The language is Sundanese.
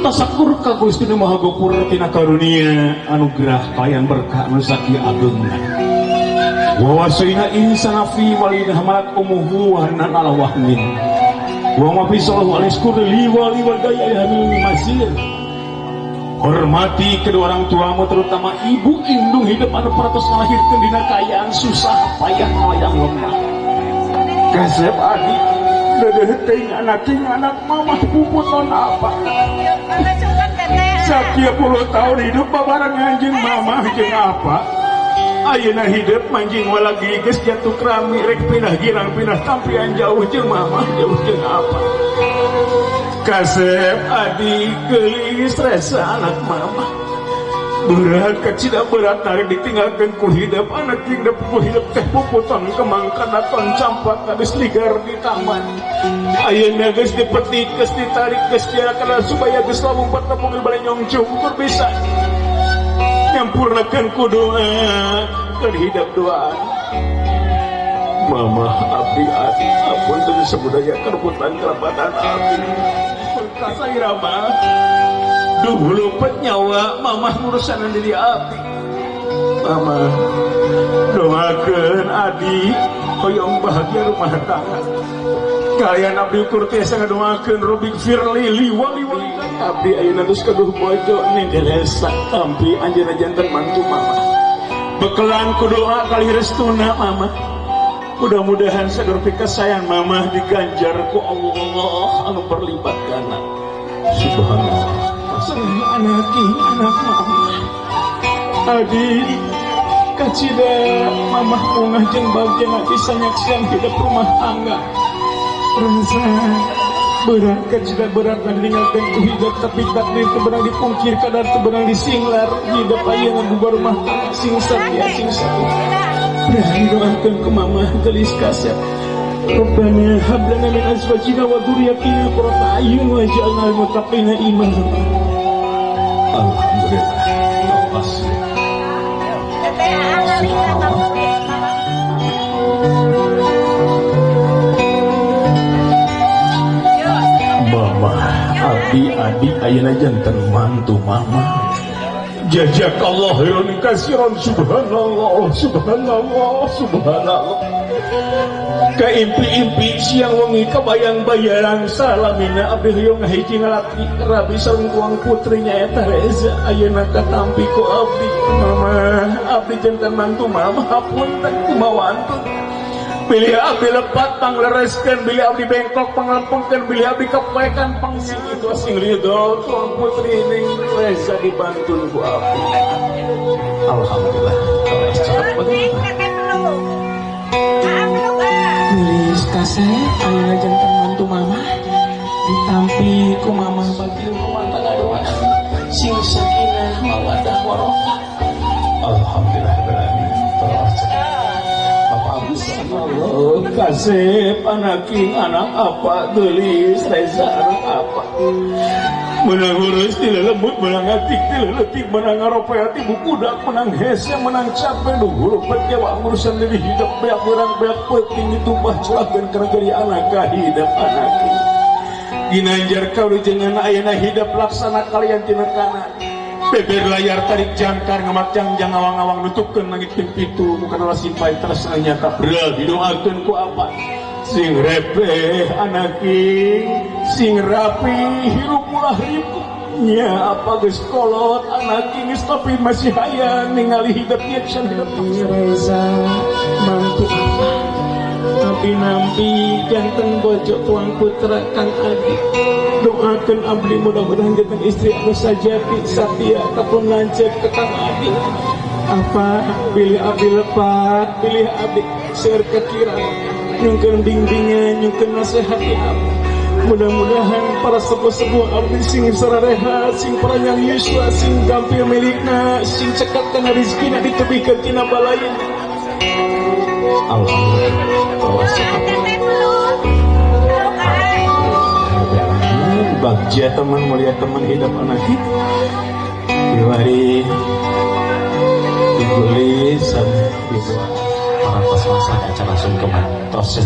tasakur ka Gusti Nu Maha Gopur tina karunia anugerah kalian berkah anu sakieu ageungna. Wa wasaina insana fi walidina hamalat umuhu wa hanan ala wahmin. Wa ma fi sallallahu alaihi wasallam wal gaya hamil masir. Hormati kedua orang tuamu terutama ibu indung hidup anu paratos ngalahirkeun dina kaayaan susah payah nglayang lemah. Kasep adik dedeh teuing anak mamah puputon apa. Sakieu 10 tahun hidup babareng anjeun mamah jeung apa. Ayeuna hidup manjing walagi geus jatuh krami rek pindah girang pindah tampian jauh jeung mamah jauh jeung apa. Kasep adik geulis resa anak mama berat kecil berat tarik ditinggalkan ku hidup anak hidup ku hidup teh puputon kemangkan aton campak habis ligar di taman ayeuna geus dipetik geus ditarik geus diarakan supaya geus lambung pertemu balik nyongcung kur bisa nyampurnakeun ku doa keur hidup doa mama abdi adik ampun teu sabudaya kerbutan kerabatan abdi kasai rama dulu pet nyawa mamah ngurusan diri abdi mama doakeun adik hoyong bahagia rumah tangga kalian abdi ukur tiasa ngadoakeun robik firli liwali abdi ayeuna geus kaduh bojo ninggalesa tampi anjeunna janten mantu mama bekelan ku doa kali restuna mama. Mudah-mudahan sadur pikasayang mamah diganjar ku Allah anu berlibatkeunna. Subhanallah. Asal anak mamah. Adi kacida mamah ungah jeung bagjana bisa nyaksian hidup rumah tangga. Rasa berat kacida berat ninggalkeun ku hidup tapi takdir teu beunang dipungkir kadar teu beunang disinglar hidup ayeuna bubar rumah tangga sing satia sing satia. Berani doakan ke mama gelis kasep Rabbana hablana min azwajina wa dzurriyyatina qurrata a'yun waj'alna lil muttaqina imama. Alhamdulillah. Mama, abdi ayeuna janten mantu mama. Jazakallah khairan katsiran subhanallah subhanallah subhanallah. Kaimpi-impi siang wengi kabayang-bayaran salamina abdi hoyong hiji ngalati rabi sareng tuang putrinya eta Reza ayeuna katampi ku abdi mama abdi janten mantu mama hapunten kumaha antun pilih abdi lepat panglereskeun bilih abdi bengkok panglempengkeun bilih abdi kepekan pangsing itu sing ridho tuang putri ning Reza dibantun ku abdi. Alhamdulillah. Tulis kasep ayeuna janten mantu mama ditampi ku mama bagi rumah tangga doa sing sakinah mawaddah warahmah. Alhamdulillah berani. Allah kasep anak apa gelis Reza anak apa menang urus tidak lembut menang atik tidak letik menang ngaropeati bukudak menang hese menang capek duhur petjawa urusan diri hidup beak berang beak peting ditumpah celahkan karena dari anak hidup anak ginanjar kau dengan ayana hidup laksana kalian tinekana beber layar tarik jangkar ngamak jangjang awang-awang nutupkeun langit ping pitu bukan ala simpai terus nyata beral didoakeun ku apa sing repeh anaki sing rapi hirup ulah ribu nya apa geus kolot anaki geus tapi masih hayang ningali hidupnya can hidup Reza mantu apa tapi nampi janten bojo tuang putra Kang Adi doakan abdi mudah-mudahan janten istri anu sajati satia kapun lanceuk ke Kang Adi apa pilih abdi lepat pilih abdi seueur kekira nyungkeun bimbingan nyungkeun nasehati abdi mudah-mudahan para sepuh-sepuh abdi sing sarareha sing paranyang yuswa sing gampil milikna sing cekat kana rezekina ditebihkeun tina balayeun. Bagja teman melihat teman hidup anak kita diwari ditulis dibuat para pas masak acara langsung keman tos